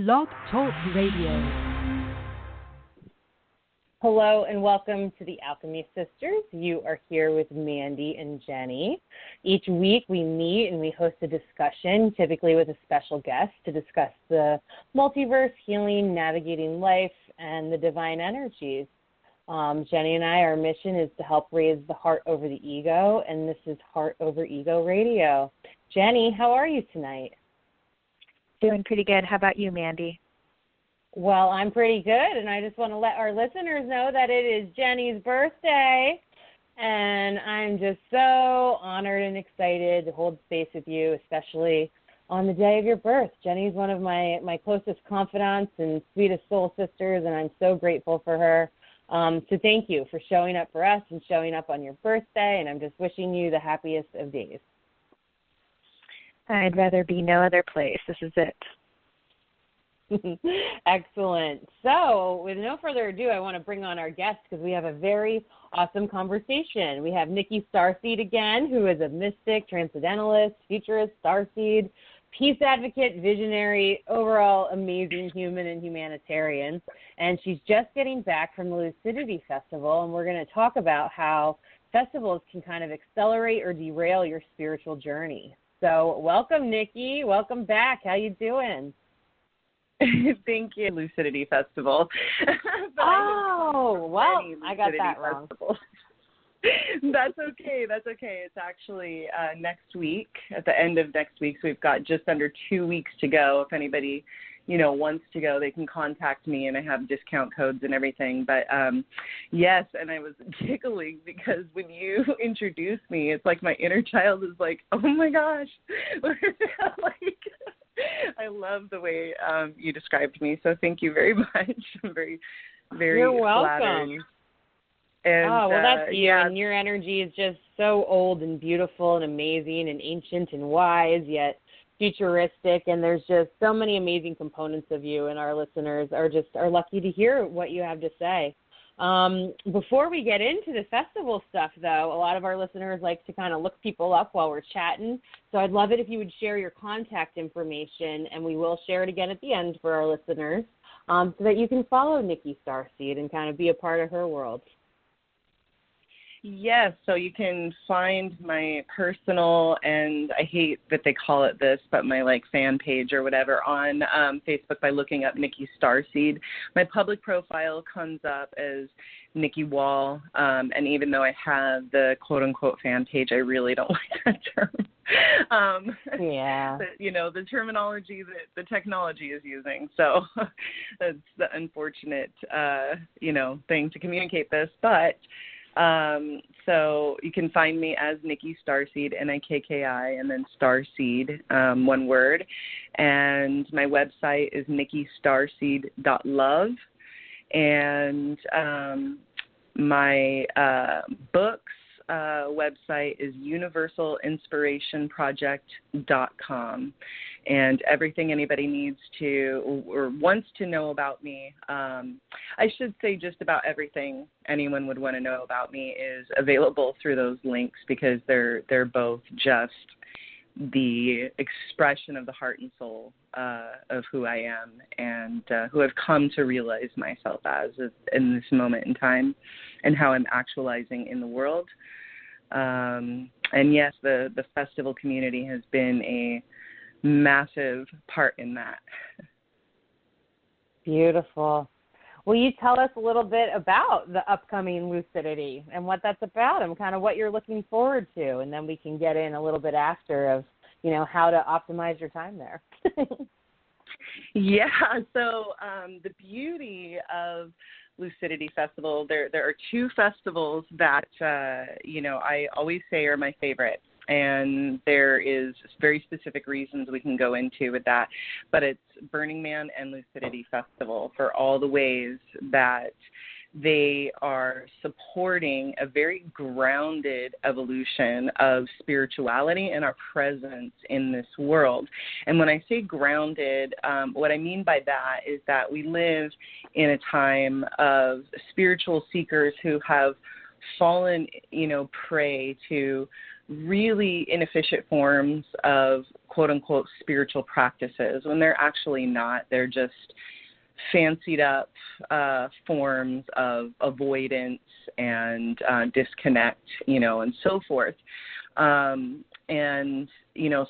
Blog Talk Radio. Hello and welcome to the Alchemy Sisters. You are here with Mandee and Jennie. Each week we meet and we host a discussion, typically with a special guest, to discuss the multiverse, healing, navigating life, and the divine energies. Jennie and I, our mission is to help raise the heart over the ego, and this is Heart Over Ego Radio. Jennie, how are you tonight? Doing pretty good. How about you, Mandee? Well, I'm pretty good, and I just want to let our listeners know that it is Jennie's birthday, and I'm just so honored and excited to hold space with you, especially on the day of your birth. Jennie's one of my closest confidants and sweetest soul sisters, and I'm so grateful for her. So thank you for showing up for us and showing up on your birthday, and I'm just wishing you the happiest of days. I'd rather be no other place. This is it. Excellent. So, with no further ado, I want to bring on our guest because we have a very awesome conversation. We have Nikki Starseed again, who is a mystic, transcendentalist, futurist, starseed, peace advocate, visionary, overall amazing human and humanitarian. And she's just getting back from the Lucidity Festival, and we're going to talk about how festivals can kind of accelerate or derail your spiritual journey. So, welcome, Nikki. Welcome back. How you doing? Thank you, Lucidity Festival. I got that wrong. That's okay. It's actually next week, at the end of next week. So we've got just under 2 weeks to go. If anybody, wants to go, they can contact me, and I have discount codes and everything. But yes, and I was giggling because when you introduced me, it's like my inner child is like, oh my gosh, I love the way you described me. So thank you very much. I'm very, very You're welcome. flattered. And, that's you. Yeah. And your energy is just so old and beautiful and amazing and ancient and wise, yet futuristic. And there's just so many amazing components of you, and our listeners are lucky to hear what you have to say. Before we get into the festival stuff, though, a lot of our listeners like to kind of look people up while we're chatting. So I'd love it if you would share your contact information, and we will share it again at the end for our listeners, so that you can follow Nikki Starseed and kind of be a part of her world. Yes, so you can find my personal, and I hate that they call it this, but my fan page or whatever on Facebook by looking up Nikki Starseed. My public profile comes up as Nikki Wall, and even though I have the quote-unquote fan page, I really don't like that term. Yeah. The terminology that the technology is using. So that's the unfortunate, thing to communicate this, but so you can find me as Nikki Starseed, Nikki, and then Starseed, one word. And my website is nikkistarseed.love. And my books website is universalinspirationproject.com. And everything anybody needs to or wants to know about me, I should say just about everything anyone would want to know about me is available through those links, because they're both just the expression of the heart and soul of who I am, and who I've come to realize myself as in this moment in time, and how I'm actualizing in the world. And yes, the festival community has been a massive part in that. Beautiful. Will you tell us a little bit about the upcoming Lucidity and what that's about, and kind of what you're looking forward to, and then we can get in a little bit after of, how to optimize your time there. Yeah, so the beauty of Lucidity Festival, there are two festivals that, I always say are my favorite. And there is very specific reasons we can go into with that. But it's Burning Man and Lucidity Festival for all the ways that they are supporting a very grounded evolution of spirituality and our presence in this world. And when I say grounded, what I mean by that is that we live in a time of spiritual seekers who have fallen, prey to really inefficient forms of quote-unquote spiritual practices when they're actually not. They're just fancied up forms of avoidance and disconnect, and so forth. And,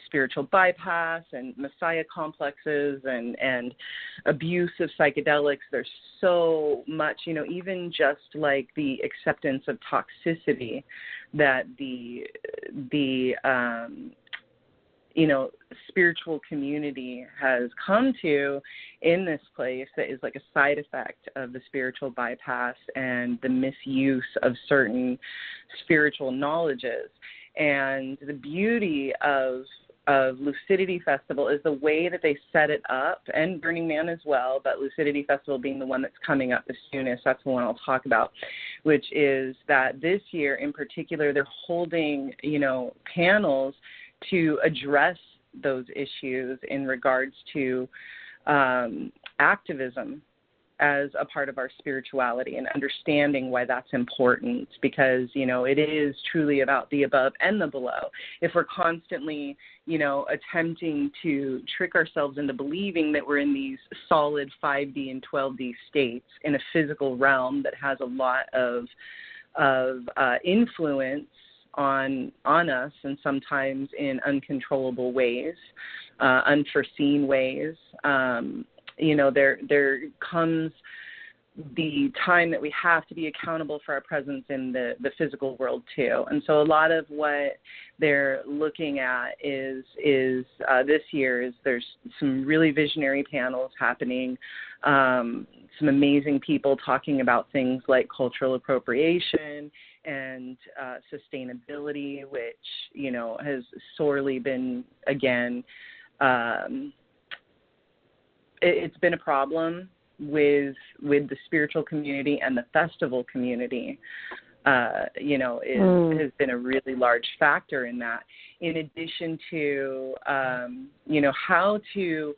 spiritual bypass and messiah complexes and abuse of psychedelics. There's so much, even just like the acceptance of toxicity that the spiritual community has come to in this place that is like a side effect of the spiritual bypass and the misuse of certain spiritual knowledges. And the beauty of Lucidity Festival is the way that they set it up, and Burning Man as well, but Lucidity Festival being the one that's coming up the soonest, that's the one I'll talk about, which is that this year in particular they're holding, panels to address those issues in regards to activism as a part of our spirituality and understanding why that's important, because, it is truly about the above and the below. If we're constantly, attempting to trick ourselves into believing that we're in these solid 5D and 12D states in a physical realm that has a lot of influence on us, and sometimes in uncontrollable ways, unforeseen ways, there comes the time that we have to be accountable for our presence in the physical world too. And so a lot of what they're looking at is this year is there's some really visionary panels happening, some amazing people talking about things like cultural appropriation and sustainability, which, has sorely been, again, it's been a problem with the spiritual community, and the festival community, has been a really large factor in that. In addition to, how to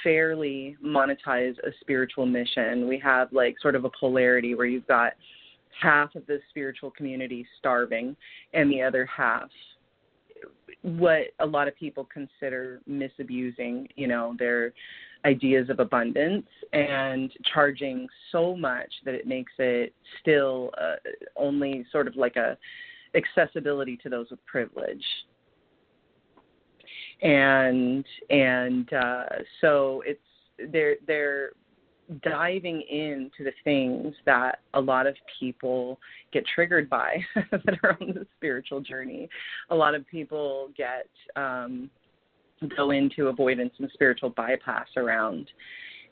fairly monetize a spiritual mission. We have like sort of a polarity where you've got half of the spiritual community starving and the other half what a lot of people consider misabusing, their ideas of abundance and charging so much that it makes it still only sort of like a accessibility to those with privilege. And so it's they're diving into the things that a lot of people get triggered by that are on the spiritual journey. A lot of people go into avoidance and spiritual bypass around.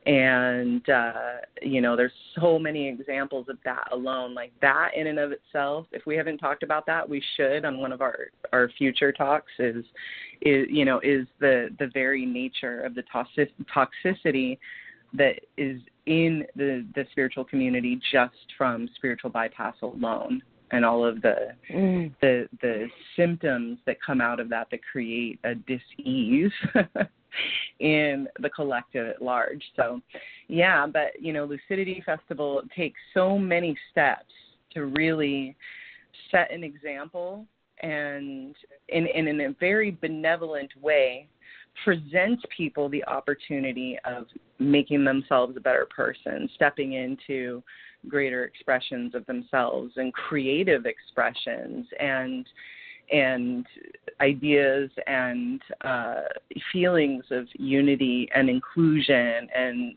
And, there's so many examples of that alone. Like that in and of itself, if we haven't talked about that, we should on one of our future talks is the very nature of the toxicity that is in the spiritual community just from spiritual bypass alone, and all of the symptoms that come out of that create a dis-ease in the collective at large. So, yeah, but, Lucidity Festival takes so many steps to really set an example and in a very benevolent way present people the opportunity of making themselves a better person, stepping into greater expressions of themselves and creative expressions and ideas and feelings of unity and inclusion and,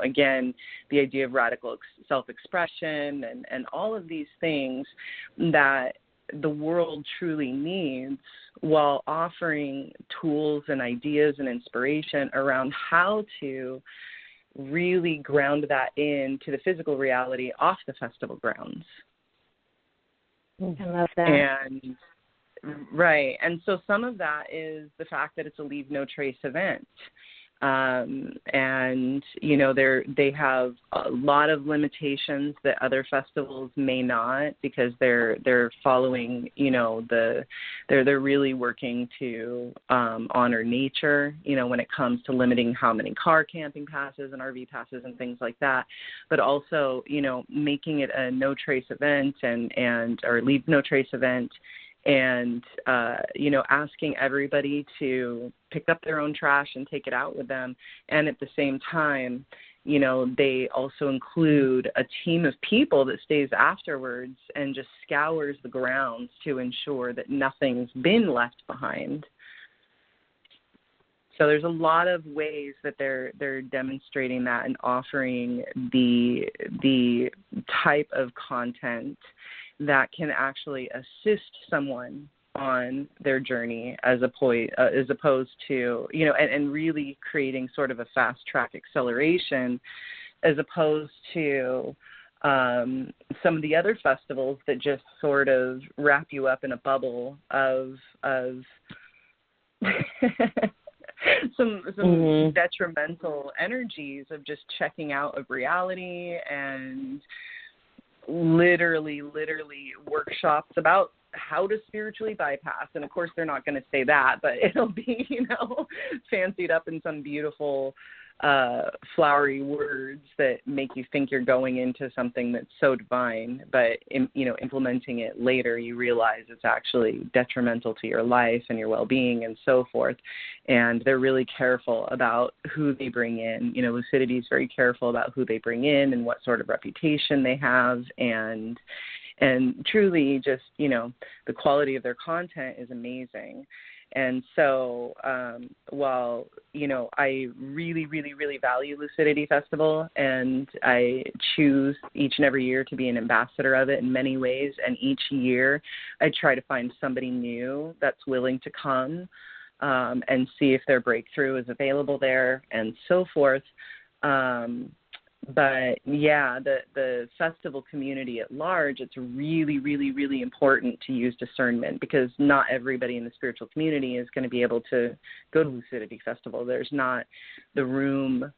again, the idea of radical self-expression and all of these things that the world truly needs, while offering tools and ideas and inspiration around how to really ground that into the physical reality off the festival grounds. I love that. And right. And so some of that is the fact that it's a leave no trace event. And, they have a lot of limitations that other festivals may not, because they're following, they're really working to honor nature, when it comes to limiting how many car camping passes and RV passes and things like that, but also, making it a no trace event or leave no trace event and asking everybody to pick up their own trash and take it out with them. And at the same time, they also include a team of people that stays afterwards and just scours the grounds to ensure that nothing's been left behind. So there's a lot of ways that they're demonstrating that and offering the type of content that can actually assist someone on their journey as opposed to, and really creating sort of a fast track acceleration as opposed to some of the other festivals that just sort of wrap you up in a bubble of some detrimental energies of just checking out of reality and literally workshops about how to spiritually bypass. And of course they're not going to say that, but it'll be, fancied up in some beautiful flowery words that make you think you're going into something that's so divine, but implementing it later, you realize it's actually detrimental to your life and your well-being and so forth. And they're really careful about who they bring in. Lucidity is very careful about who they bring in and what sort of reputation they have, and truly just, the quality of their content is amazing. And so while, I really, really, really value Lucidity Festival, and I choose each and every year to be an ambassador of it in many ways, and each year I try to find somebody new that's willing to come and see if their breakthrough is available there and so forth. But yeah, the festival community at large, it's really, really, really important to use discernment, because not everybody in the spiritual community is going to be able to go to Lucidity Festival. There's not the room,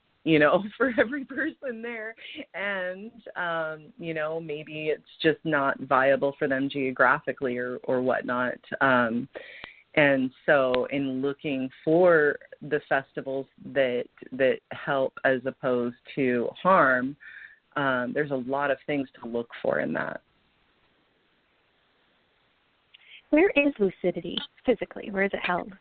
for every person there. And, maybe it's just not viable for them geographically or whatnot. And so in looking for the festivals that help as opposed to harm, there's a lot of things to look for in that. Where is Lucidity physically? Where is it held?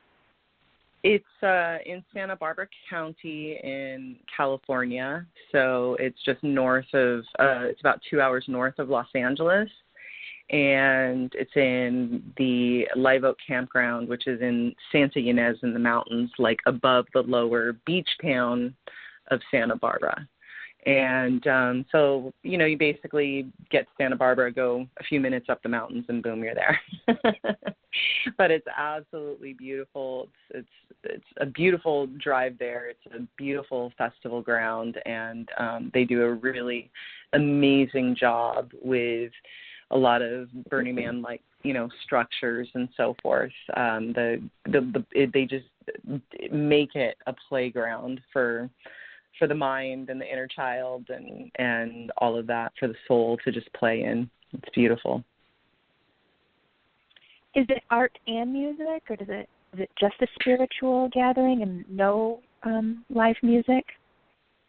It's in Santa Barbara County in California. So it's just north of, it's about 2 hours north of Los Angeles. And it's in the Live Oak Campground, which is in Santa Ynez in the mountains, like above the lower beach town of Santa Barbara. And so, you basically get to Santa Barbara, go a few minutes up the mountains, and boom, you're there. But it's absolutely beautiful. It's a beautiful drive there. It's a beautiful festival ground, and they do a really amazing job with a lot of Burning Man-like, structures and so forth. They just make it a playground for the mind and the inner child and all of that, for the soul to just play in. It's beautiful. Is it art and music, or is it just a spiritual gathering and no live music?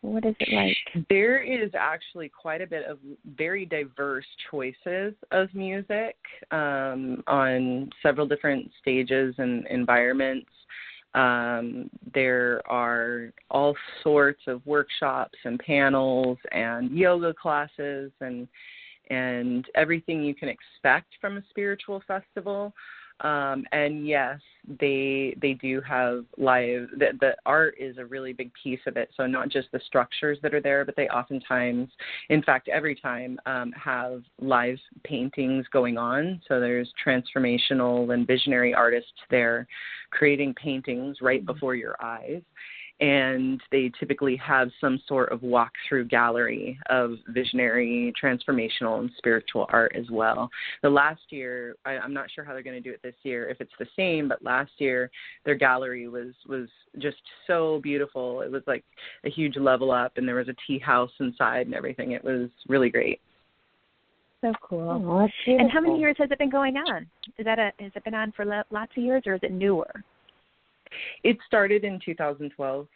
What is it like? There is actually quite a bit of very diverse choices of music on several different stages and environments. There are all sorts of workshops and panels and yoga classes and everything you can expect from a spiritual festival. And yes, they do have live, the art is a really big piece of it. So not just the structures that are there, but they oftentimes, in fact, every time, have live paintings going on. So there's transformational and visionary artists there creating paintings right before your eyes. And they typically have some sort of walk-through gallery of visionary, transformational, and spiritual art as well. The last year, I'm not sure how they're going to do it this year, if it's the same, but last year their gallery was just so beautiful. It was like a huge level up, and there was a tea house inside and everything. It was really great. So cool. Oh, and how many years has it been going on? Has it been on for lots of years, or is it newer? It started in 2012.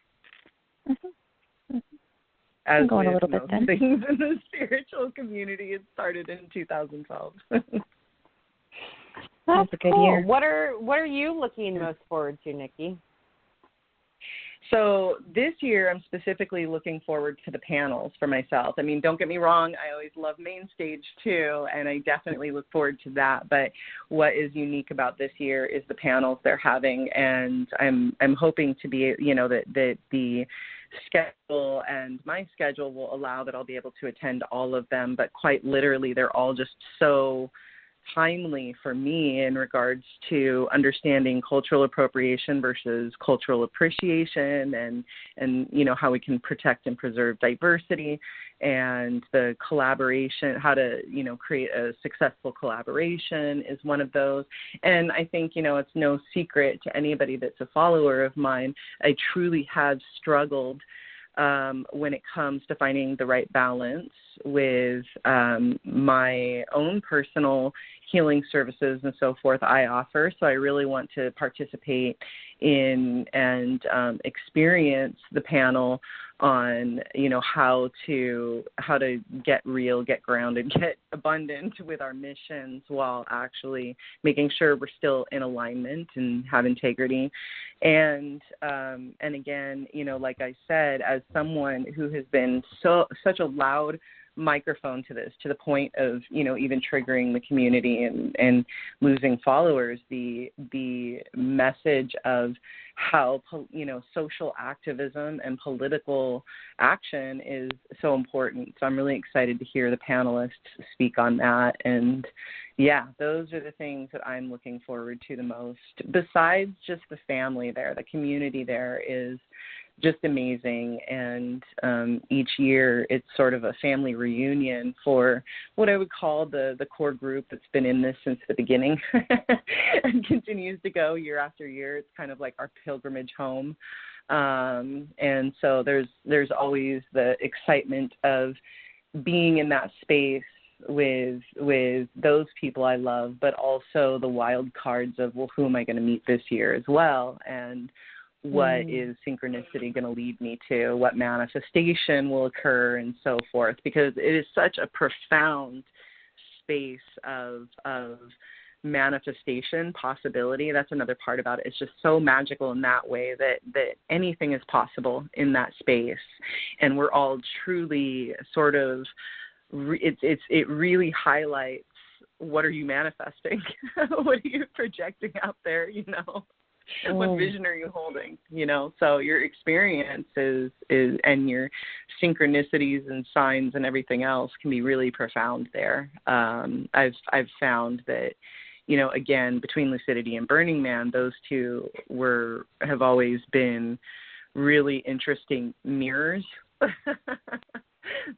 Mm-hmm. Mm-hmm. As going a little most bit then. things in the spiritual community, it started in 2012. That's a good cool. year. What are you looking most forward to, Nikki? So this year, I'm specifically looking forward to the panels for myself. I mean, don't get me wrong, I always love main stage too, and I definitely look forward to that. But what is unique about this year is the panels they're having, and I'm hoping to be, that the schedule and my schedule will allow that I'll be able to attend all of them. But quite literally, they're all just so timely for me in regards to understanding cultural appropriation versus cultural appreciation, and how we can protect and preserve diversity, and the collaboration, how to create a successful collaboration is one of those. And I think it's no secret to anybody that's a follower of mine, I truly have struggled when it comes to finding the right balance with my own personal healing services and so forth I offer. So I really want to participate in and experience the panel on how to get real, get grounded, get abundant with our missions while actually making sure we're still in alignment and have integrity. And again, like I said, as someone who has been such a loud microphone to this, to the point of even triggering the community and losing followers, the message of how social activism and political action is so important. So I'm really excited to hear the panelists speak on that. And yeah, those are the things that I'm looking forward to the most. Besides just the family there, the community there is just amazing. And each year it's sort of a family reunion for what I would call the core group that's been in this since the beginning and continues to go year after year. It's kind of like our pilgrimage home. And so there's always the excitement of being in that space with those people I love, but also the wild cards of, well, who am I going to meet this year as well? And what is synchronicity going to lead me to? What manifestation will occur, and so forth? Because it is such a profound space of manifestation possibility. That's another part about it. It's just so magical in that way that anything is possible in that space, and we're all truly sort of. It really highlights, what are you manifesting? What are you projecting out there? What vision are you holding? So your experience is and your synchronicities and signs and everything else can be really profound there. I've found that, again, between Lucidity and Burning Man, those two have always been really interesting mirrors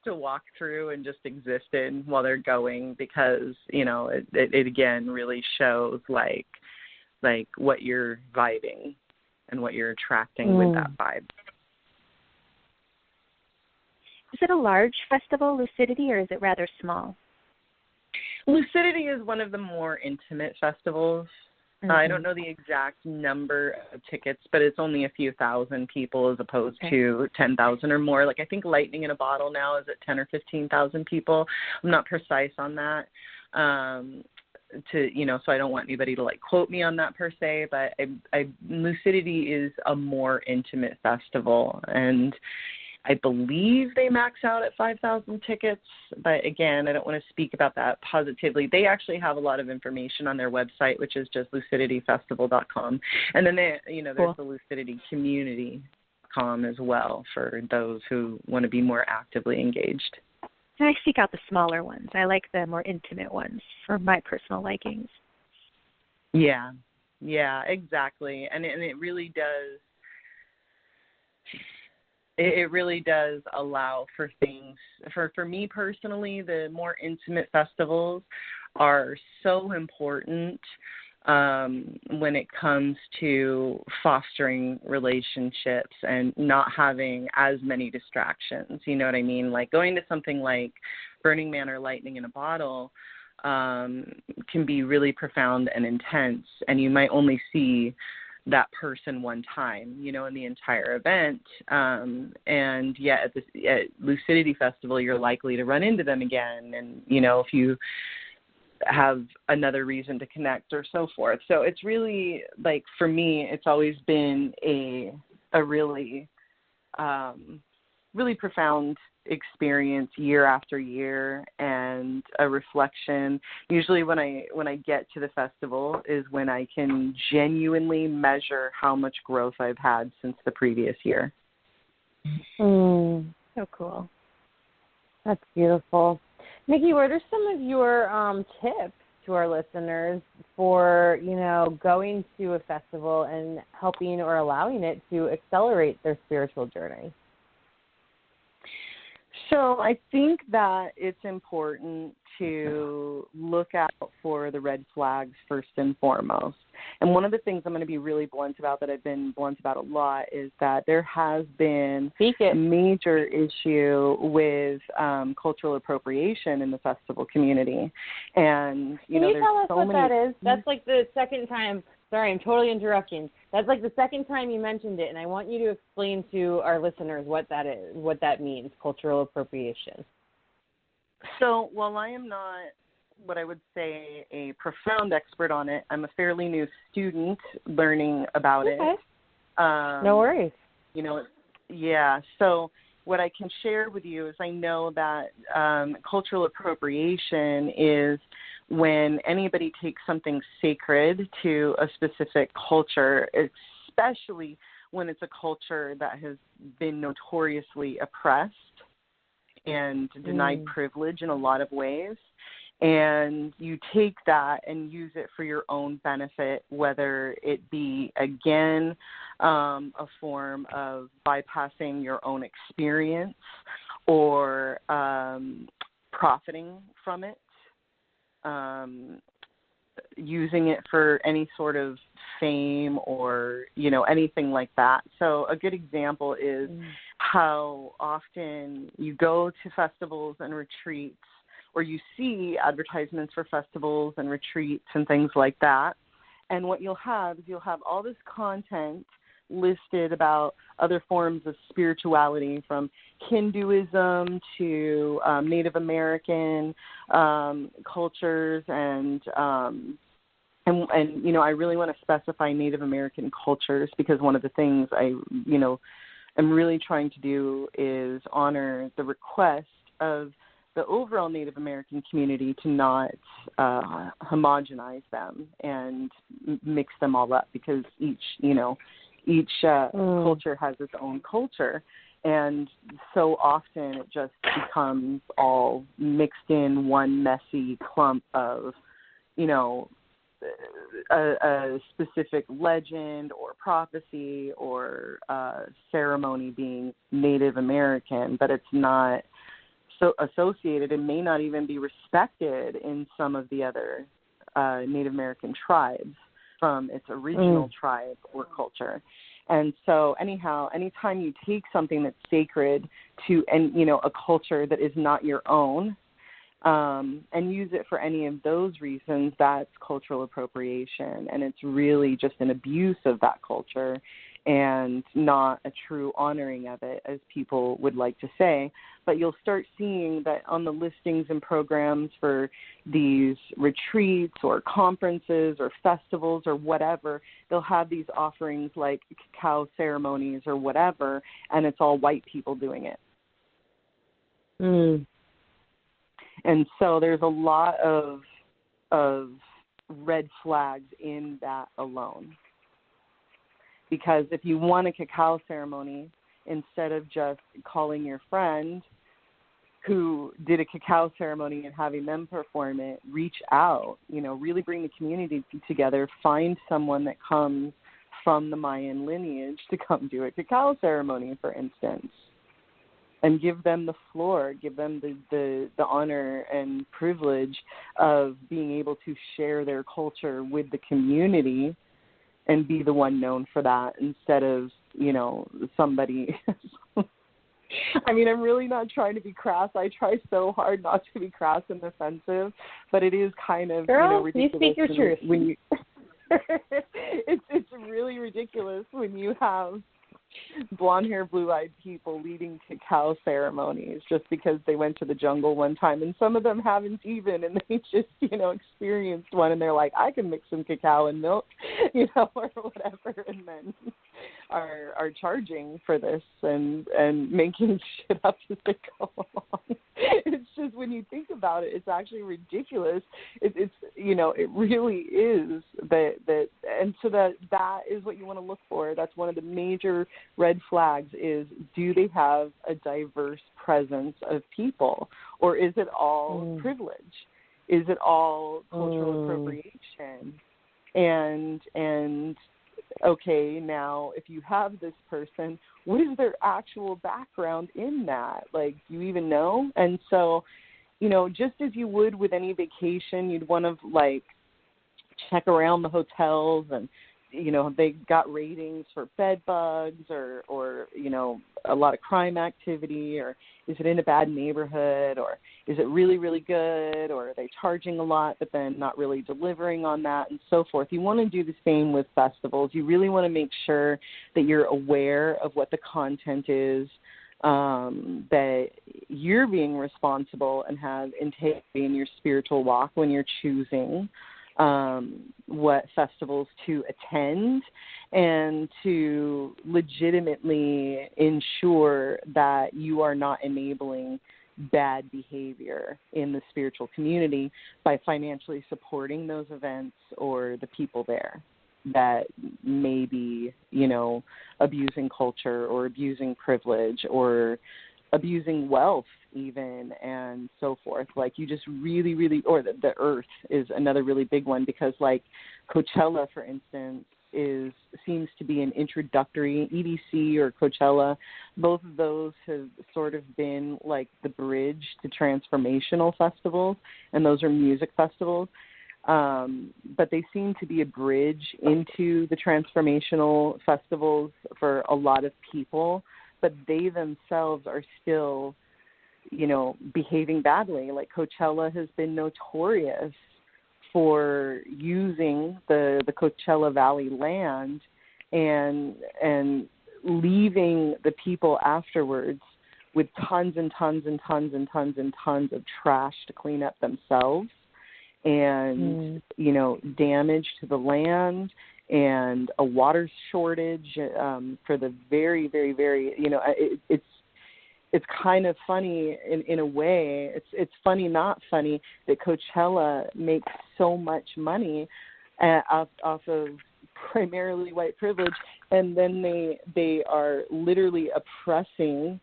to walk through and just exist in while they're going, because it again really shows like what you're vibing and what you're attracting with that vibe. Is it a large festival, Lucidity, or is it rather small? Lucidity is one of the more intimate festivals. I don't know the exact number of tickets, but it's only a few thousand people as opposed to 10,000 or more. Like, I think Lightning in a Bottle now is at 10 or 15,000 people. I'm not precise on that. So I don't want anybody to quote me on that per se, but Lucidity is a more intimate festival, and I believe they max out at 5,000 tickets, but again, I don't want to speak about that positively. They actually have a lot of information on their website, which is just lucidityfestival.com. And then there's the Lucidity community.com as well for those who want to be more actively engaged. And I seek out the smaller ones. I like the more intimate ones for my personal likings. Yeah, exactly. And it really does. It really does allow for things. For me personally, the more intimate festivals are so important when it comes to fostering relationships and not having as many distractions. You know what I mean? Like going to something like Burning Man or Lightning in a Bottle can be really profound and intense, and you might only see that person one time, in the entire event. And yet at Lucidity Festival, you're likely to run into them again. And, if you have another reason to connect or so forth. So it's really, like, for me, it's always been a really, really profound experience year after year, and a reflection. Usually when I get to the festival is when I can genuinely measure how much growth I've had since the previous year. So cool. That's beautiful. Nikki, what are some of your tips to our listeners for, going to a festival and helping or allowing it to accelerate their spiritual journey? So I think that it's important to look out for the red flags first and foremost. And one of the things I'm going to be really blunt about, that I've been blunt about a lot, is that there has been a major issue with cultural appropriation in the festival community. And, Can you tell us what that is? Mm-hmm. That's like the second time. Sorry, I'm totally interrupting. That's like the second time you mentioned it, and I want you to explain to our listeners what that is, what that means, cultural appropriation. So while I am not what I would say a profound expert on it, I'm a fairly new student learning about it. No worries. Yeah. So what I can share with you is I know that cultural appropriation is when anybody takes something sacred to a specific culture, especially when it's a culture that has been notoriously oppressed and denied privilege in a lot of ways. And you take that and use it for your own benefit, whether it be, again, a form of bypassing your own experience or profiting from it, using it for any sort of fame or, anything like that. So a good example is how often you go to festivals and retreats, or you see advertisements for festivals and retreats and things like that. And what you'll have is all this content listed about other forms of spirituality, from Hinduism to Native American cultures, and I really want to specify Native American cultures, because one of the things I am really trying to do is honor the request of the overall Native American community to not homogenize them and mix them all up, because each culture has its own culture. And so often it just becomes all mixed in one messy clump of, a specific legend or prophecy or ceremony being Native American, but it's not so associated and may not even be respected in some of the other Native American tribes from its original tribe or culture. And so anyhow, anytime you take something that's sacred to a culture that is not your own, and use it for any of those reasons, that's cultural appropriation. And it's really just an abuse of that culture and not a true honoring of it, as people would like to say. But you'll start seeing that on the listings and programs for these retreats or conferences or festivals or whatever, they'll have these offerings like cacao ceremonies or whatever, and it's all white people doing it. And so there's a lot of red flags in that alone. Because if you want a cacao ceremony, instead of just calling your friend who did a cacao ceremony and having them perform it, reach out, really bring the community together, find someone that comes from the Mayan lineage to come do a cacao ceremony, for instance, and give them the floor, give them the honor and privilege of being able to share their culture with the community and be the one known for that, instead of, somebody. I'm really not trying to be crass. I try so hard not to be crass and offensive, but it is kind of, ridiculous. You speak your truth. When you, it's really ridiculous when you have blonde-haired, blue-eyed people leading cacao ceremonies just because they went to the jungle one time, and some of them haven't even, and they just, experienced one, and they're like, I can mix some cacao and milk, or whatever, and then are charging for this and making shit up as they go along. It's just, when you think about it, it's actually ridiculous. It's it really is that, and so that is what you want to look for. That's one of the major red flags is, do they have a diverse presence of people, or is it all privilege? Is it all cultural appropriation? And okay, now if you have this person, what is their actual background in that? Like, do you even know? And so, just as you would with any vacation, you'd want to check around the hotels and, they got ratings for bed bugs or a lot of crime activity, or is it in a bad neighborhood, or is it really, really good, or are they charging a lot but then not really delivering on that, and so forth. You want to do the same with festivals. You really want to make sure that you're aware of what the content is, that you're being responsible and have integrity in your spiritual walk when you're choosing what festivals to attend, and to legitimately ensure that you are not enabling bad behavior in the spiritual community by financially supporting those events or the people there that may be, abusing culture or abusing privilege or abusing wealth even, and so forth. Like, you just really, really, or the earth is another really big one, because Coachella, for instance, seems to be an introductory, EDC or Coachella. Both of those have sort of been like the bridge to transformational festivals, and those are music festivals. But they seem to be a bridge into the transformational festivals for a lot of people, but they themselves are still, behaving badly. Like, Coachella has been notorious for using the Coachella Valley land and leaving the people afterwards with tons and tons and tons and tons and tons of trash to clean up themselves, and damage to the land, and a water shortage for the very, very, very, it's kind of funny in a way. It's funny, not funny, that Coachella makes so much money off of primarily white privilege, and then they are literally oppressing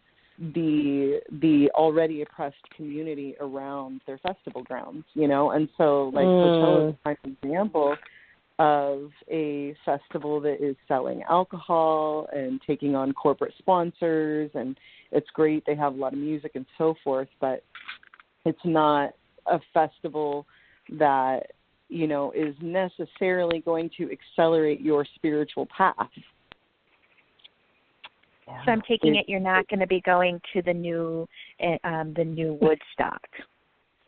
the already oppressed community around their festival grounds, and so Coachella is a prime example of a festival that is selling alcohol and taking on corporate sponsors, and it's great. They have a lot of music and so forth, but it's not a festival that, is necessarily going to accelerate your spiritual path. So I'm taking it you're not going to be going to the new Woodstock.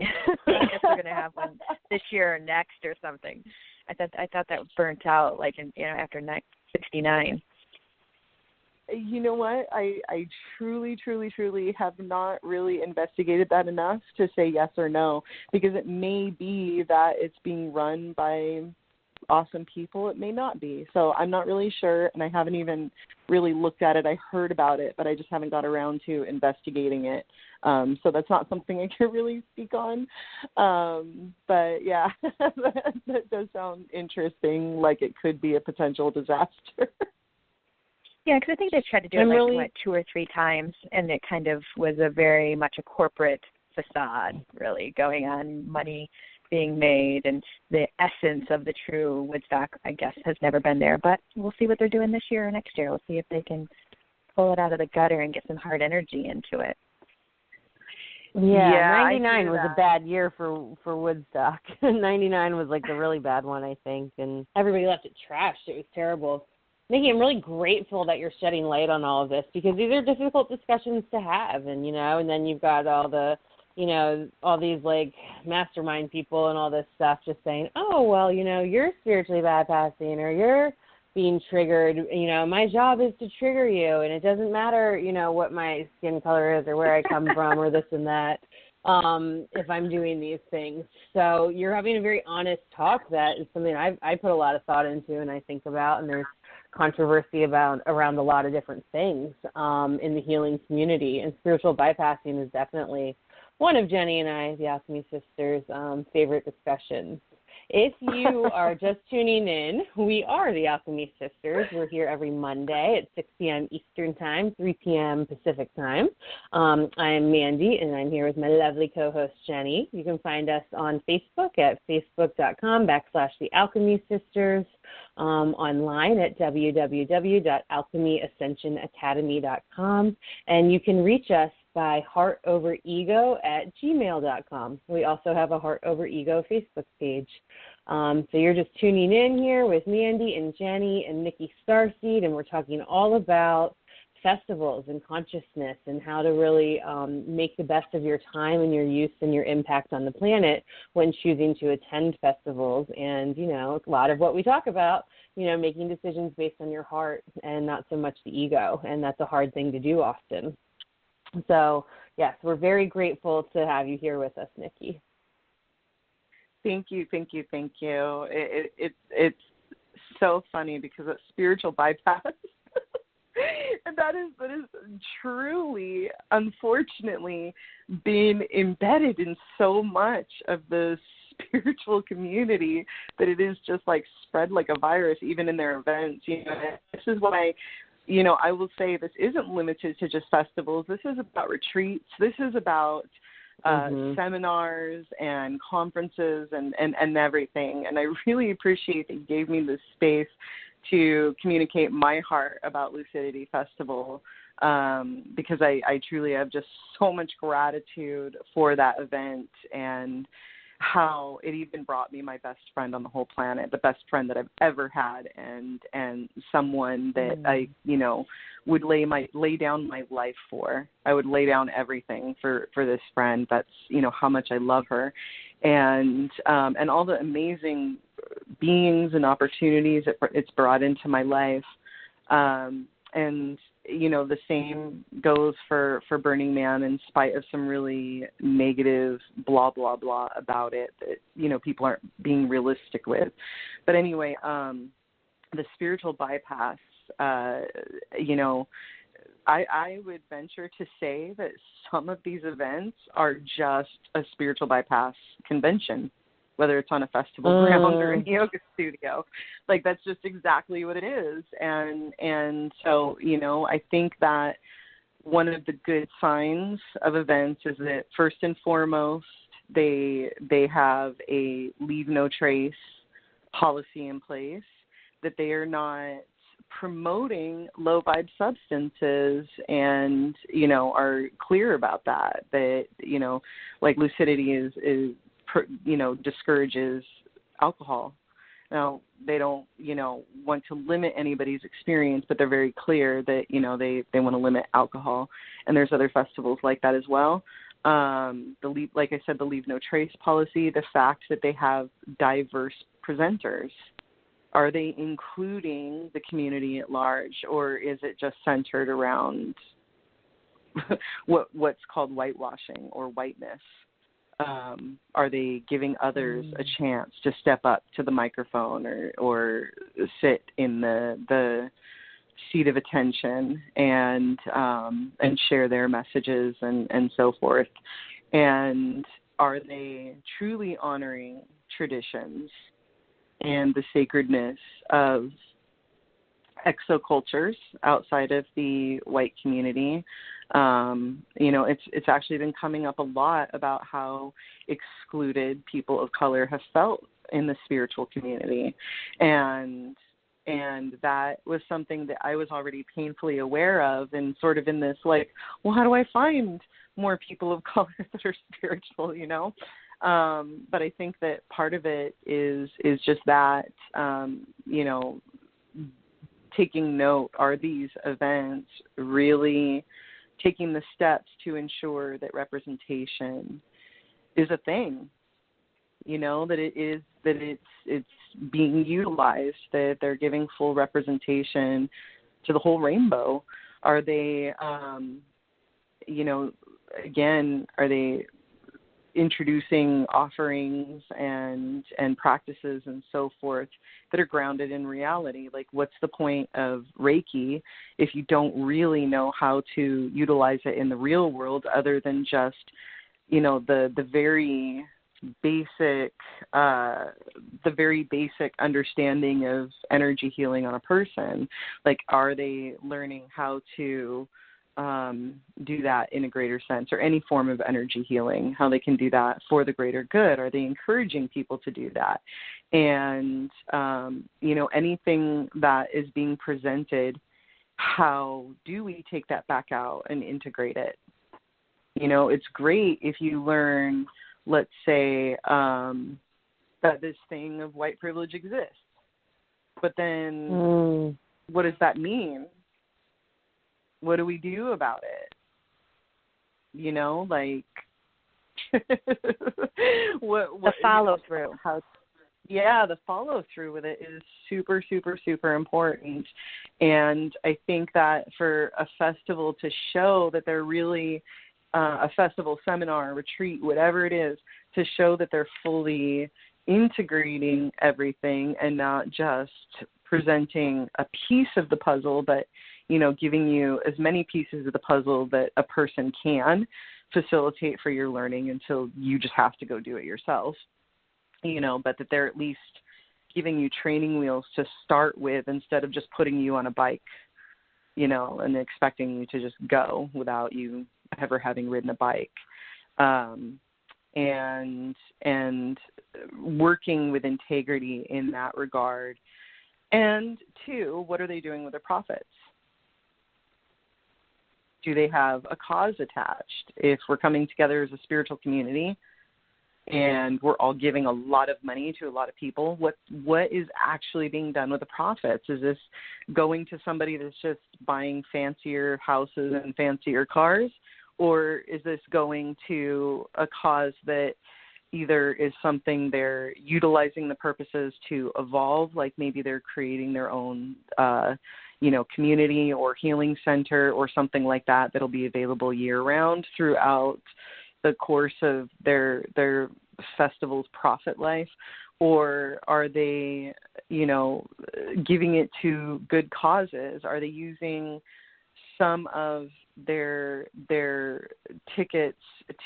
I guess we're going to have one this year or next or something. I thought that was burnt out after 1969. You know what? I truly, truly, truly have not really investigated that enough to say yes or no, because it may be that it's being run by awesome people. It may not be. So I'm not really sure, and I haven't even really looked at it. I heard about it, but I just haven't got around to investigating it. So that's not something I can really speak on. But yeah, that does sound interesting, like it could be a potential disaster. Yeah, because I think they've tried to do it 2 or 3 times, and it kind of was very much a corporate facade, really, going on, money being made, and the essence of the true Woodstock, I guess, has never been there. But we'll see what they're doing this year or next year. We'll see if they can pull it out of the gutter and get some hard energy into it. Yeah, 99 was a bad year for Woodstock. 99 was the really bad one, I think, and everybody left it trashed. It was terrible. Nikki, I'm really grateful that you're shedding light on all of this, because these are difficult discussions to have, and and then you've got all the all these mastermind people and all this stuff just saying, oh, well, you're spiritually bypassing, or you're being triggered. My job is to trigger you, and it doesn't matter, what my skin color is or where I come from or this and that, if I'm doing these things. So you're having a very honest talk that is something I put a lot of thought into and I think about, and there's controversy around a lot of different things in the healing community, and spiritual bypassing is definitely one of Jennie and I, the Alchemy Sisters, favorite discussions. If you are just tuning in, we are the Alchemy Sisters. We're here every Monday at 6 p.m. Eastern Time, 3 p.m. Pacific Time. I'm Mandee, and I'm here with my lovely co-host, Jennie. You can find us on Facebook at facebook.com/The Alchemy Sisters, online at www.alchemyascensionacademy.com, and you can reach us by heartoverego@gmail.com. We also have a Heart Over Ego Facebook page. So you're just tuning in here with Mandee and Jennie and Nikki Starseed, and we're talking all about festivals and consciousness and how to really make the best of your time and your use and your impact on the planet when choosing to attend festivals. And, a lot of what we talk about, making decisions based on your heart and not so much the ego, and that's a hard thing to do often. So, yes, we're very grateful to have you here with us, Nikki. Thank you. It's so funny because it's spiritual bypass. And that is truly, unfortunately, been embedded in so much of the spiritual community that it is just like spread like a virus, even in their events. This is why, I will say this isn't limited to just festivals. This is about retreats. This is about seminars and conferences and everything. And I really appreciate that you gave me this space to communicate my heart about Lucidity Festival, because I truly have just so much gratitude for that event and how it even brought me my best friend on the whole planet, the best friend that I've ever had, and someone that I, would lay down my life for. I would lay down everything for this friend. That's, how much I love her. And all the amazing beings and opportunities it's brought into my life. And the same goes for Burning Man, in spite of some really negative blah, blah, blah about it that, people aren't being realistic with. But anyway, the spiritual bypass, I would venture to say that some of these events are just a spiritual bypass convention, whether it's on a festival ground or in a yoga studio. Like, that's just exactly what it is. And so, I think that one of the good signs of events is that, first and foremost, they have a leave no trace policy in place, that they are not promoting low vibe substances and, are clear about that, like Lucidity is discourages alcohol. Now, they don't, want to limit anybody's experience, but they're very clear that, they want to limit alcohol. And there's other festivals like that as well. Like I said, the leave no trace policy, the fact that they have diverse presenters. Are they including the community at large, or is it just centered around what's called whitewashing or whiteness? Are they giving others a chance to step up to the microphone or sit in the seat of attention and share their messages and so forth? And are they truly honoring traditions and the sacredness of exocultures outside of the white community? It's actually been coming up a lot about how excluded people of color have felt in the spiritual community. And that was something that I was already painfully aware of, and sort of in this, like, well, how do I find more people of color that are spiritual, But I think that part of it is just that, taking note, are these events really taking the steps to ensure that representation is a thing? it's being utilized, that they're giving full representation to the whole rainbow? Are they, again, are they introducing offerings and practices and so forth that are grounded in reality? Like, what's the point of Reiki if you don't really know how to utilize it in the real world, other than just, the very basic understanding of energy healing on a person? Like, are they learning how to do that in a greater sense, or any form of energy healing, how they can do that for the greater good? Are they encouraging people to do that? And, anything that is being presented, how do we take that back out and integrate it? It's great if you learn, let's say, that this thing of white privilege exists, but then what does that mean? What do we do about it? The follow through. The follow through with it is super, super, super important. And I think that for a festival to show that they're really a festival, seminar, retreat, whatever it is, to show that they're fully integrating everything and not just presenting a piece of the puzzle, but giving you as many pieces of the puzzle that a person can facilitate for your learning until you just have to go do it yourself, but that they're at least giving you training wheels to start with, instead of just putting you on a bike, and expecting you to just go without you ever having ridden a bike. And working with integrity in that regard. And two, what are they doing with their profits? Do they have a cause attached? If we're coming together as a spiritual community and we're all giving a lot of money to a lot of people, what is actually being done with the profits? Is this going to somebody that's just buying fancier houses and fancier cars? Or is this going to a cause that either is something they're utilizing the purposes to evolve, like maybe they're creating their own community or healing center or something like that that'll be available year-round throughout the course of their festival's profit life? Or are they, giving it to good causes? Are they using some of their tickets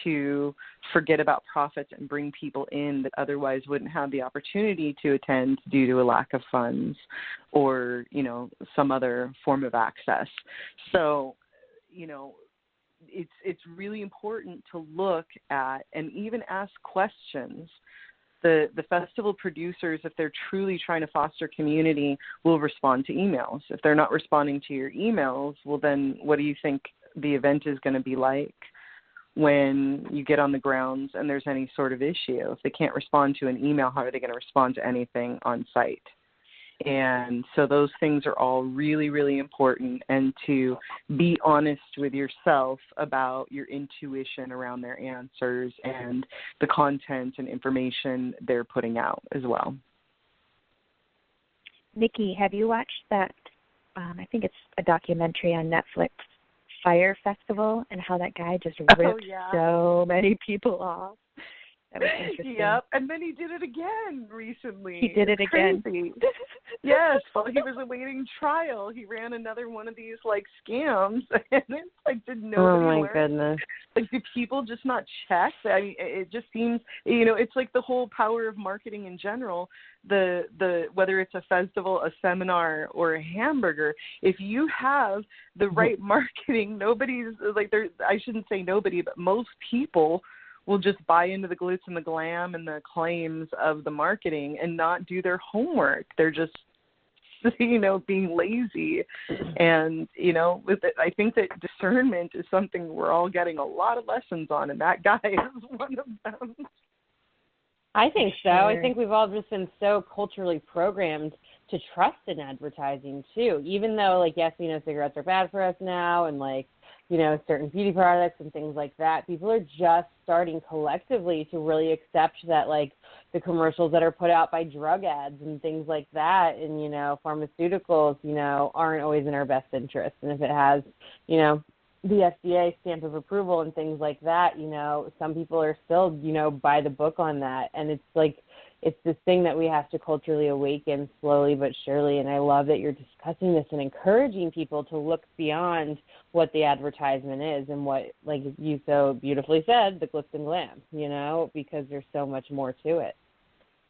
to forget about profits and bring people in that otherwise wouldn't have the opportunity to attend due to a lack of funds or, some other form of access? So, it's really important to look at and even ask questions. The festival producers, if they're truly trying to foster community, will respond to emails. If they're not responding to your emails, well, then what do you think the event is going to be like when you get on the grounds and there's any sort of issue? If they can't respond to an email, how are they going to respond to anything on site? And so those things are all really, really important, and to be honest with yourself about your intuition around their answers and the content and information they're putting out as well. Nikki, have you watched that, I think it's a documentary on Netflix, Fire Festival, and how that guy just ripped so many people off? That was interesting. Yep, and then he did it again recently. He did it again. Yes, while he was awaiting trial, he ran another one of these scams, and it's did nobody Oh my learn? goodness! Do people just not check? I mean, it just seems, it's the whole power of marketing in general. The whether it's a festival, a seminar, or a hamburger, if you have the right marketing, nobody's I shouldn't say nobody, but most people will just buy into the glitz and the glam and the claims of the marketing and not do their homework. They're just, being lazy. And, I think that discernment is something we're all getting a lot of lessons on, and that guy is one of them. I think so. Sure. I think we've all just been so culturally programmed to trust in advertising, too, even though, yes, cigarettes are bad for us now, and, certain beauty products and things like that. People are just starting collectively to really accept that, the commercials that are put out by drug ads and things like that, and, you know, pharmaceuticals, you know, aren't always in our best interest. And if it has, you know, the FDA stamp of approval and things like that, you know, some people are still, you know, by the book on that. And it's like, it's this thing that we have to culturally awaken slowly but surely. And I love that you're discussing this and encouraging people to look beyond what the advertisement is and what, like you so beautifully said, the glitz and glam, you know, because there's so much more to it.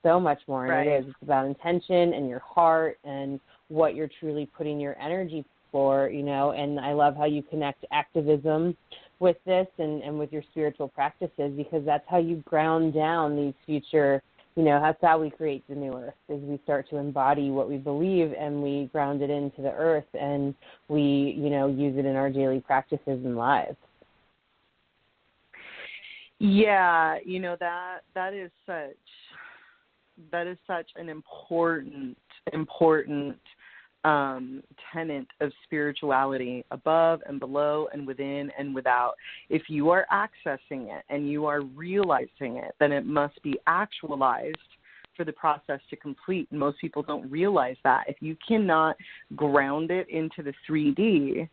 So much more. And right. It is. It's about intention and your heart and what you're truly putting your energy for, you know. And I love how you connect activism with this and with your spiritual practices, because that's how you ground down these future, you know, that's how we create the new earth, is we start to embody what we believe and we ground it into the earth and we, you know, use it in our daily practices and lives. Yeah, you know, that is such an important tenet of spirituality, above and below and within and without. If you are accessing it and you are realizing it, then it must be actualized for the process to complete. And most people don't realize that. If you cannot ground it into the 3D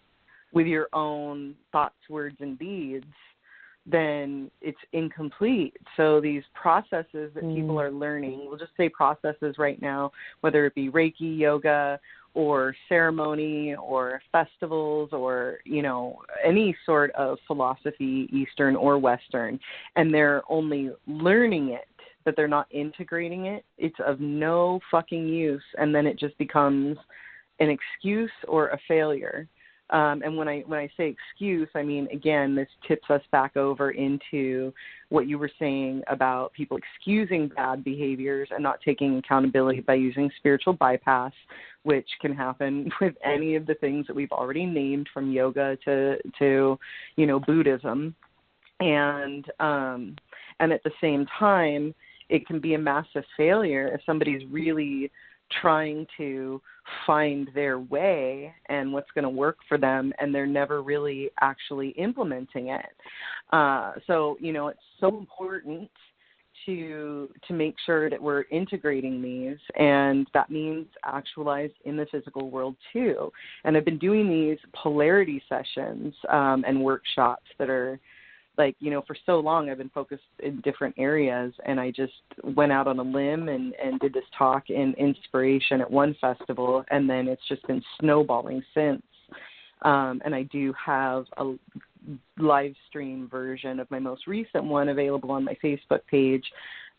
with your own thoughts, words, and deeds, then it's incomplete. So these processes that people are learning, we'll just say processes right now, whether it be Reiki, yoga, or ceremony, or festivals, or, you know, any sort of philosophy, Eastern or Western, and they're only learning it, but they're not integrating it, it's of no fucking use, and then it just becomes an excuse or a failure. And when I say excuse, I mean, again, this tips us back over into what you were saying about people excusing bad behaviors and not taking accountability by using spiritual bypass, which can happen with any of the things that we've already named, from yoga to you know, Buddhism. And at the same time, it can be a massive failure if somebody's really trying to find their way and what's going to work for them, and they're never really actually implementing it. So, you know, it's so important to make sure that we're integrating these, and that means actualized in the physical world too. And I've been doing these polarity sessions and workshops that are, like, you know, for so long I've been focused in different areas, and I just went out on a limb and did this talk in inspiration at one festival, and then it's just been snowballing since. And I do have a live stream version of my most recent one available on my Facebook page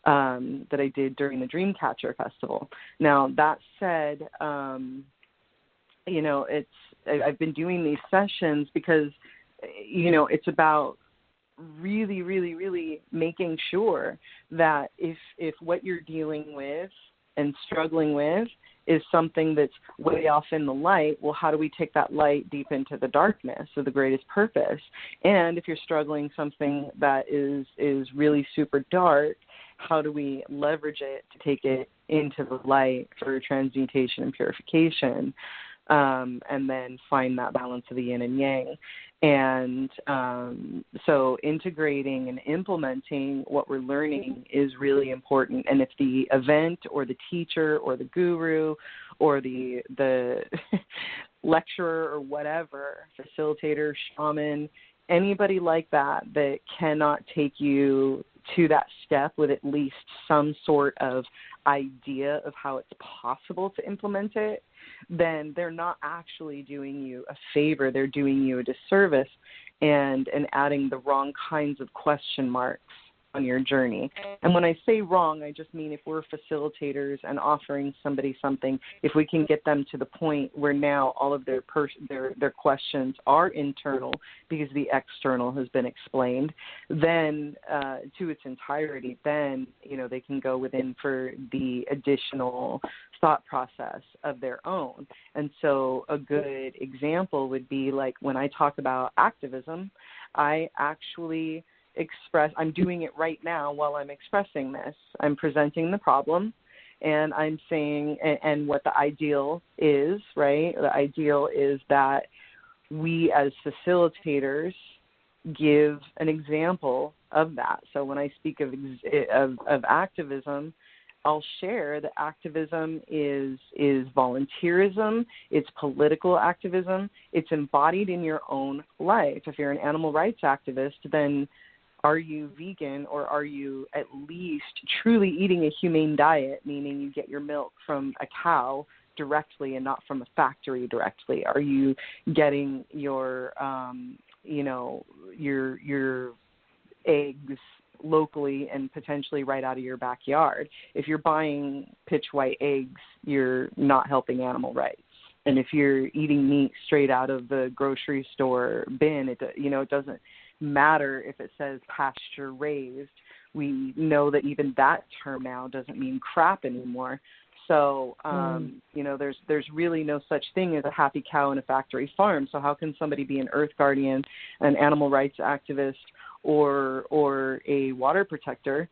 that I did during the Dreamcatcher Festival. Now, that said, you know, I've been doing these sessions because, you know, it's about really, really, really making sure that if what you're dealing with and struggling with is something that's way off in the light, well, how do we take that light deep into the darkness of the greatest purpose? And if you're struggling something that is really super dark, how do we leverage it to take it into the light for transmutation and purification? And then find that balance of the yin and yang. And so integrating and implementing what we're learning is really important. And if the event or the teacher or the guru or the lecturer or whatever, facilitator, shaman, anybody like that cannot take you to that step with at least some sort of idea of how it's possible to implement it, then they're not actually doing you a favor. They're doing you a disservice and adding the wrong kinds of question marks on your journey. And when I say wrong, I just mean if we're facilitators and offering somebody something, if we can get them to the point where now all of their questions are internal because the external has been explained, then to its entirety, then, you know, they can go within for the additional thought process of their own. And so a good example would be like when I talk about activism, I actually I'm doing it right now while I'm expressing this. I'm presenting the problem, and I'm saying, and what the ideal is, right? The ideal is that we as facilitators give an example of that. So when I speak of activism, I'll share that activism is volunteerism, it's political activism, it's embodied in your own life. If you're an animal rights activist, then are you vegan, or are you at least truly eating a humane diet, meaning you get your milk from a cow directly and not from a factory directly? Are you getting your your eggs locally and potentially right out of your backyard? If you're buying pitch white eggs, you're not helping animal rights. And if you're eating meat straight out of the grocery store bin, it doesn't matter if it says pasture raised. We know that even that term now doesn't mean crap anymore. So, there's really no such thing as a happy cow in a factory farm. So how can somebody be an earth guardian, an animal rights activist, or a water protector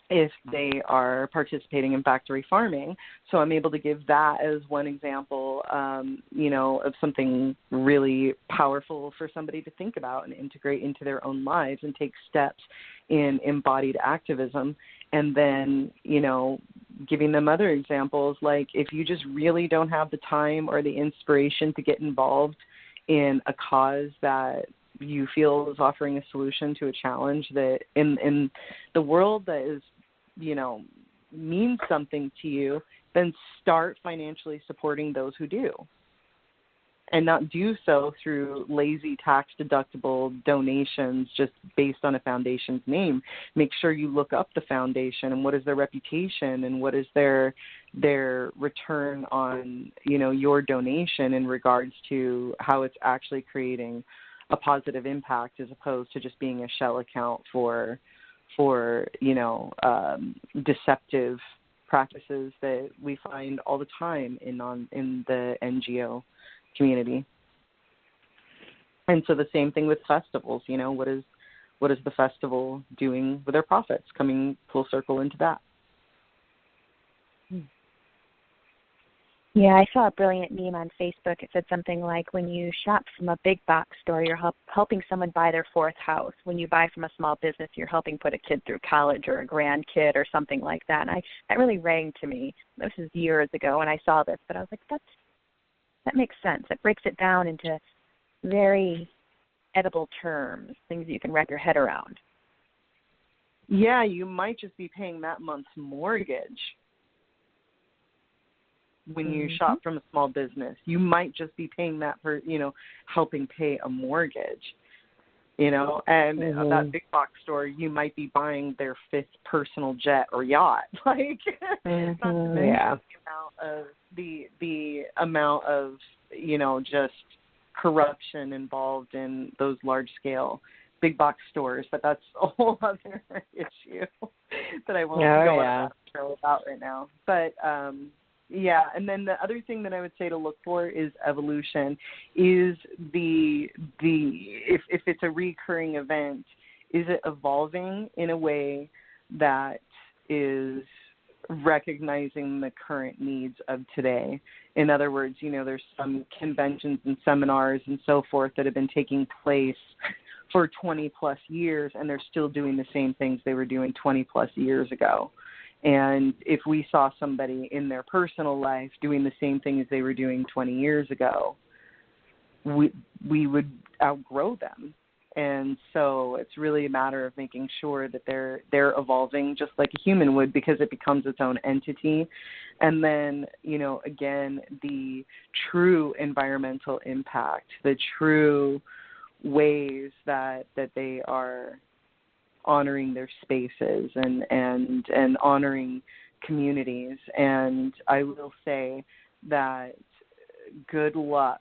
if they are participating in factory farming? So I'm able to give that as one example, of something really powerful for somebody to think about and integrate into their own lives and take steps in embodied activism. And then, giving them other examples, like if you just really don't have the time or the inspiration to get involved in a cause that you feel is offering a solution to a challenge that in the world that is, means something to you, then start financially supporting those who do. And not do so through lazy tax-deductible donations just based on a foundation's name. Make sure you look up the foundation and what is their reputation and what is their return on, your donation in regards to how it's actually creating a positive impact as opposed to just being a shell account for deceptive practices that we find all the time in the NGO community. And so the same thing with festivals, what is the festival doing with their profits? Coming full circle into that. Yeah, I saw a brilliant meme on Facebook. It said something like, when you shop from a big box store, you're helping someone buy their fourth house. When you buy from a small business, you're helping put a kid through college or a grandkid or something like that. And that really rang to me. This was years ago when I saw this, but I was like, that makes sense. It breaks it down into very edible terms, things you can wrap your head around. Yeah, you might just be paying that month's mortgage when you shop from a small business. You might just be paying that for, helping pay a mortgage, and that big box store, you might be buying their 5th personal jet or yacht. Like, not to mention the amount of, just corruption involved in those large scale big box stores. But that's a whole other issue that I won't go on about right now. But, and then the other thing that I would say to look for is evolution. Is if it's a recurring event, is it evolving in a way that is recognizing the current needs of today? In other words, there's some conventions and seminars and so forth that have been taking place for 20 plus years, and they're still doing the same things they were doing 20 plus years ago. And if we saw somebody in their personal life doing the same thing as they were doing 20 years ago, we would outgrow them. And so it's really a matter of making sure that they're evolving just like a human would, because it becomes its own entity. And then, again, the true environmental impact, the true ways that they are honoring their spaces and honoring communities. And I will say that good luck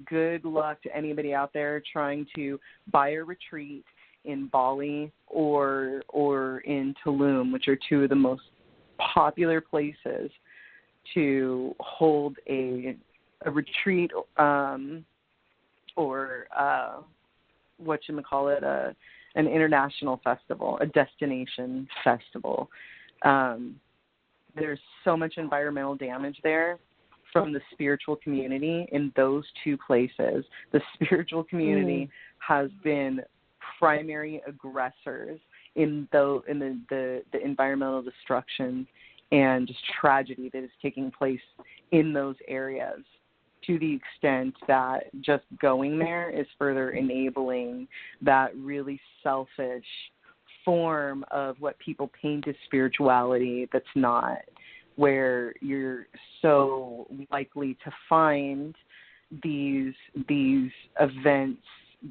to anybody out there trying to buy a retreat in Bali or in Tulum, which are two of the most popular places to hold a retreat or an international festival, a destination festival. There's so much environmental damage there from the spiritual community in those two places. The spiritual community has been primary aggressors in the environmental destruction and just tragedy that is taking place in those areas, to the extent that just going there is further enabling that really selfish form of what people paint as spirituality that's not, where you're so likely to find these events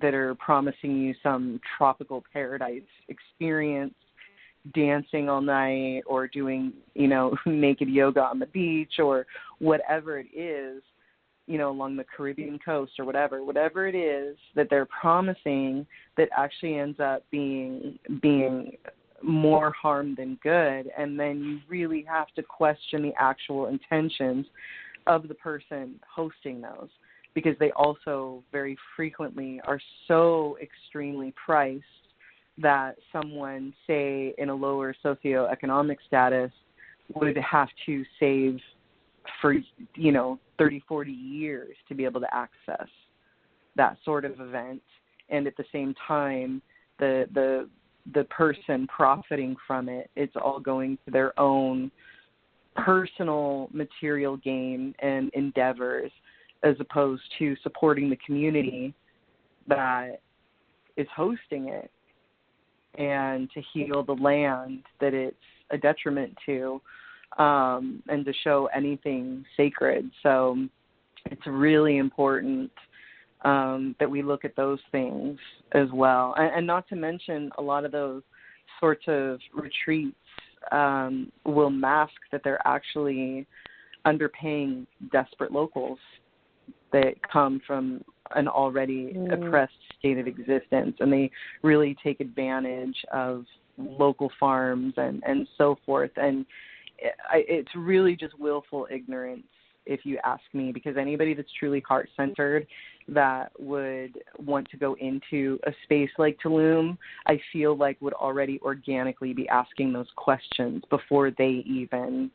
that are promising you some tropical paradise experience, dancing all night or doing, naked yoga on the beach or whatever it is, along the Caribbean coast or whatever it is that they're promising, that actually ends up being more harm than good. And then you really have to question the actual intentions of the person hosting those, because they also very frequently are so extremely priced that someone, say, in a lower socioeconomic status would have to save for, 30, 40 years to be able to access that sort of event. And at the same time, the person profiting from it, it's all going to their own personal material gain and endeavors, as opposed to supporting the community that is hosting it and to heal the land that it's a detriment to, and to show anything sacred. So it's really important that we look at those things as well. And not to mention, a lot of those sorts of retreats will mask that they're actually underpaying desperate locals that come from an already oppressed state of existence, and they really take advantage of local farms and so forth. And it's really just willful ignorance, if you ask me, because anybody that's truly heart-centered that would want to go into a space like Tulum, I feel like would already organically be asking those questions before they even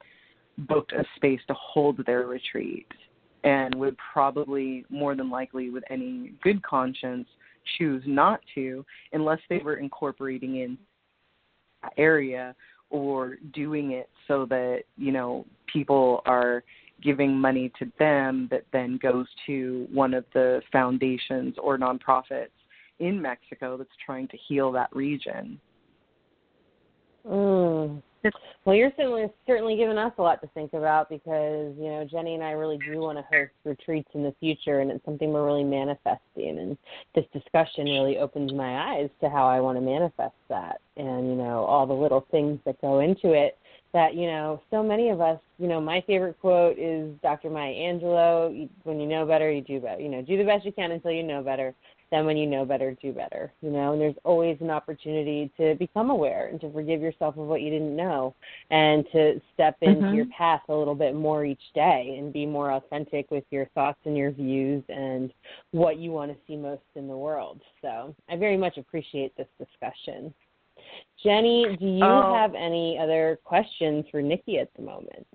booked a space to hold their retreat, and would probably, more than likely, with any good conscience, choose not to, unless they were incorporating in that area or doing it so that, people are giving money to them that then goes to one of the foundations or nonprofits in Mexico that's trying to heal that region. Well, you're certainly giving us a lot to think about, because, Jennie and I really do want to host retreats in the future, and it's something we're really manifesting. And this discussion really opens my eyes to how I want to manifest that, and, all the little things that go into it that, so many of us, my favorite quote is Dr. Maya Angelou: when you know better, you do better. Do the best you can until you know better. Then when you know better, do better, and there's always an opportunity to become aware and to forgive yourself of what you didn't know, and to step into your path a little bit more each day and be more authentic with your thoughts and your views and what you want to see most in the world. So I very much appreciate this discussion. Jennie, do you have any other questions for Nikki at the moment?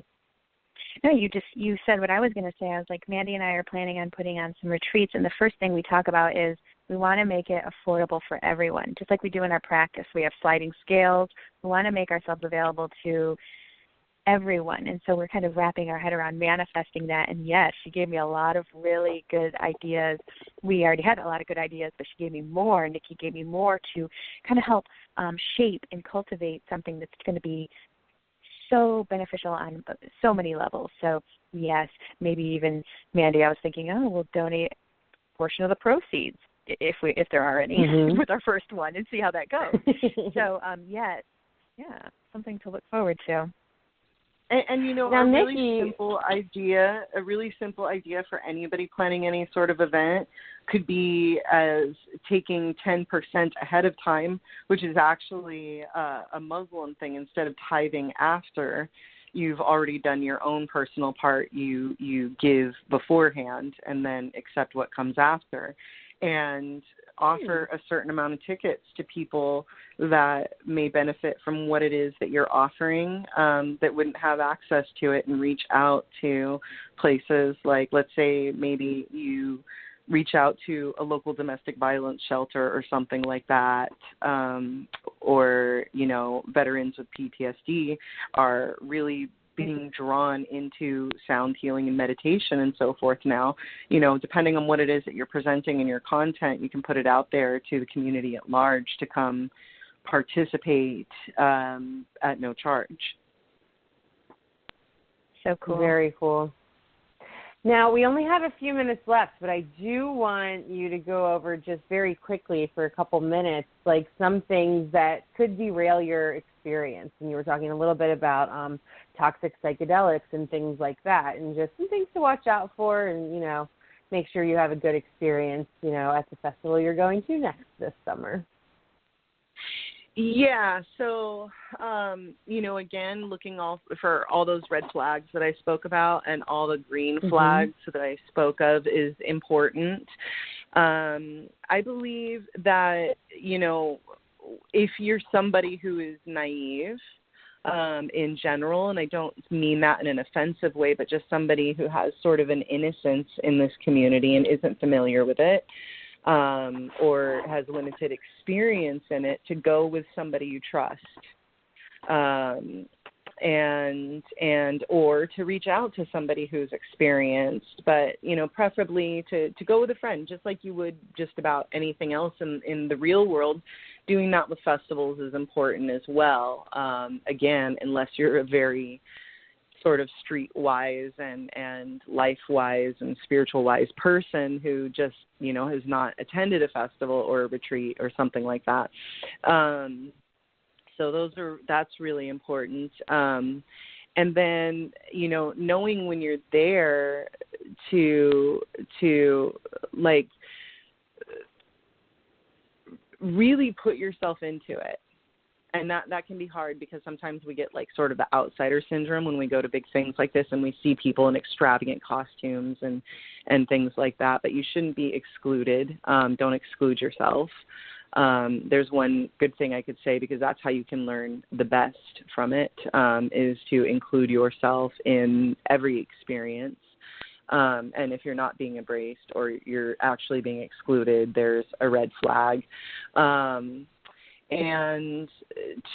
No, you said what I was going to say. I was like, Mandee and I are planning on putting on some retreats, and the first thing we talk about is we want to make it affordable for everyone, just like we do in our practice. We have sliding scales. We want to make ourselves available to everyone, and so we're kind of wrapping our head around manifesting that. And yes, she gave me a lot of really good ideas. We already had a lot of good ideas, but she gave me more. Nikki gave me more to kind of help shape and cultivate something that's going to be so beneficial on so many levels. So yes, maybe even Mandee, I was thinking, we'll donate a portion of the proceeds if there are any with our first one, and see how that goes. So yeah, something to look forward to. And a really simple idea for anybody planning any sort of event could be as taking 10% ahead of time, which is actually a Muslim thing. Instead of tithing after you've already done your own personal part, you give beforehand and then accept what comes after, and offer a certain amount of tickets to people that may benefit from what it is that you're offering, that wouldn't have access to it, and reach out to places like, let's say maybe you reach out to a local domestic violence shelter or something like that, or, veterans with PTSD are really being drawn into sound healing and meditation and so forth now. Depending on what it is that you're presenting in your content, you can put it out there to the community at large to come participate at no charge. So cool. Very cool. Now, we only have a few minutes left, but I do want you to go over just very quickly for a couple minutes, like some things that could derail your experience. And you were talking a little bit about toxic psychedelics and things like that, and just some things to watch out for and, make sure you have a good experience, at the festival you're going to next this summer. Yeah, so, again, looking for all those red flags that I spoke about and all the green flags that I spoke of is important. I believe that, if you're somebody who is naive in general, and I don't mean that in an offensive way, but just somebody who has sort of an innocence in this community and isn't familiar with it, or has limited experience in it, to go with somebody you trust, and or to reach out to somebody who's experienced, but preferably to go with a friend, just like you would just about anything else in the real world. Doing that with festivals is important as well. Again, unless you're a very sort of street-wise and life-wise and spiritual-wise person who just, has not attended a festival or a retreat or something like that. So that's really important. And then, knowing when you're there to like really put yourself into it. And that can be hard because sometimes we get like sort of the outsider syndrome when we go to big things like this and we see people in extravagant costumes and things like that. But you shouldn't be excluded. Don't exclude yourself. There's one good thing I could say, because that's how you can learn the best from it, is to include yourself in every experience. And if you're not being embraced or you're actually being excluded, there's a red flag. And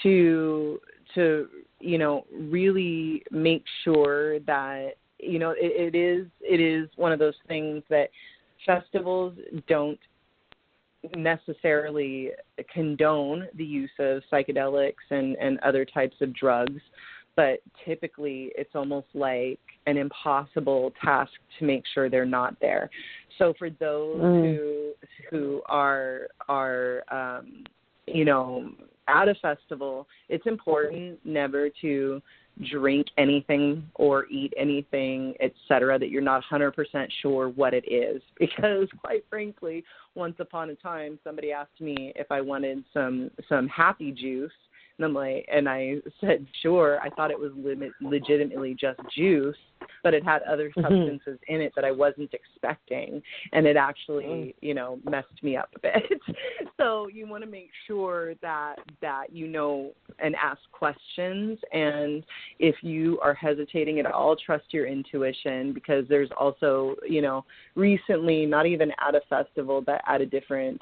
to really make sure that, it is one of those things that festivals don't necessarily condone the use of psychedelics and other types of drugs, but typically it's almost like an impossible task to make sure they're not there. So for those who are at a festival, it's important never to drink anything or eat anything, etc., that you're not 100% sure what it is. Because quite frankly, once upon a time, somebody asked me if I wanted some happy juice, and I said, sure. I thought it was legitimately just juice, but it had other substances in it that I wasn't expecting, and it actually, messed me up a bit. So you want to make sure that and ask questions, and if you are hesitating at all, trust your intuition, because there's also, recently, not even at a festival, but at a different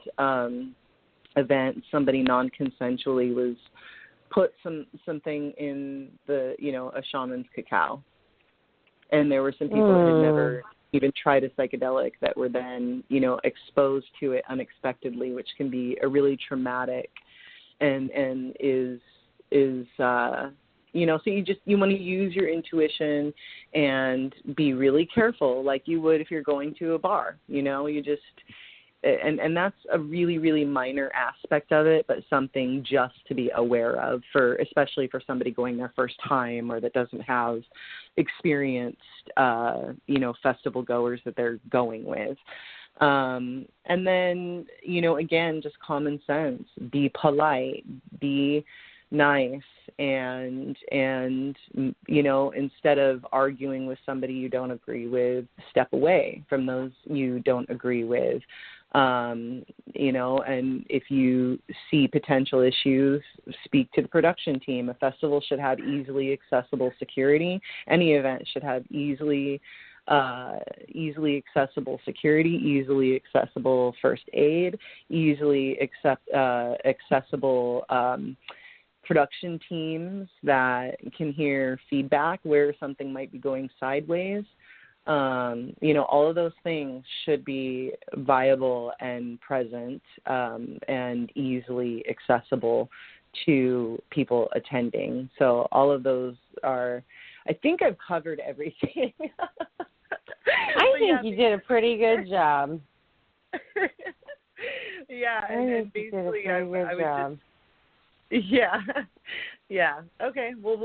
event, somebody non-consensually was put something in the, a shaman's cacao. And there were some people that had never even tried a psychedelic that were then, exposed to it unexpectedly, which can be a really traumatic and is so you want to use your intuition and be really careful, like you would if you're going to a bar, and that's a really, really minor aspect of it, but something just to be aware of, especially for somebody going their first time or that doesn't have experienced, festival goers that they're going with. And then, again, just common sense, be polite, be nice, and instead of arguing with somebody you don't agree with, step away from those you don't agree with. And if you see potential issues, speak to the production team. A festival should have easily accessible security. Any event should have easily easily accessible security, easily accessible first aid, easily accessible production teams that can hear feedback where something might be going sideways. All of those things should be viable and present and easily accessible to people attending. So all of those are, I think I've covered everything. I think you did a pretty good job. Yeah, and basically I would just, yeah. Okay. Well,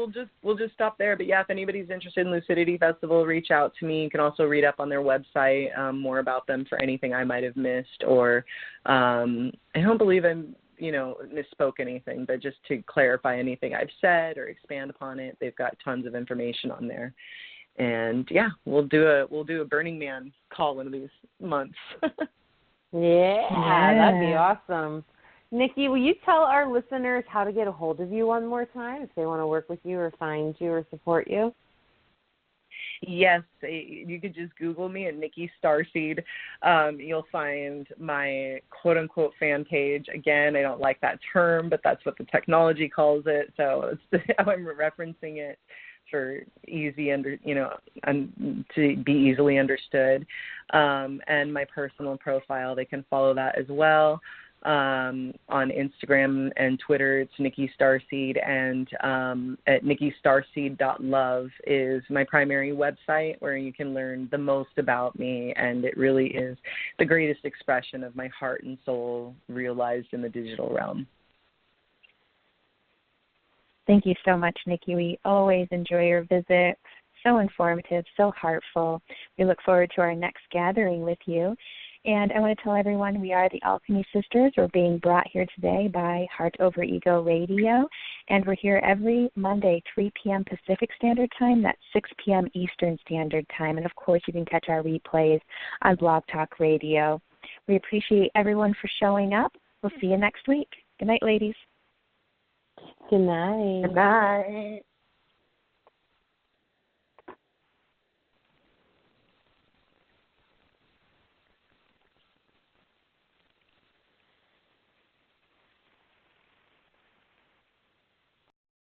we'll just stop there. But yeah, if anybody's interested in Lucidity Festival, reach out to me. You can also read up on their website more about them for anything I might have missed, or I don't believe I'm misspoke anything, but just to clarify anything I've said or expand upon it, they've got tons of information on there. And yeah, we'll do a Burning Man call one of these months. Yeah, that'd be awesome. Nikki, will you tell our listeners how to get a hold of you one more time if they want to work with you or find you or support you? Yes, you could just Google me at Nikki Starseed. You'll find my quote-unquote fan page. Again, I don't like that term, but that's what the technology calls it, so it's how I'm referencing it for to be easily understood. And my personal profile, they can follow that as well. On Instagram and Twitter, it's Nikki Starseed, and at nikkistarseed.love is my primary website where you can learn the most about me, and it really is the greatest expression of my heart and soul realized in the digital realm. Thank you so much, Nikki. We always enjoy your visit. So informative, so heartful. We look forward to our next gathering with you. And I want to tell everyone we are the Alchemy Sisters. We're being brought here today by Heart Over Ego Radio. And we're here every Monday, 3 p.m. Pacific Standard Time. That's 6 p.m. Eastern Standard Time. And, of course, you can catch our replays on Blog Talk Radio. We appreciate everyone for showing up. We'll see you next week. Good night, ladies. Good night. Good night.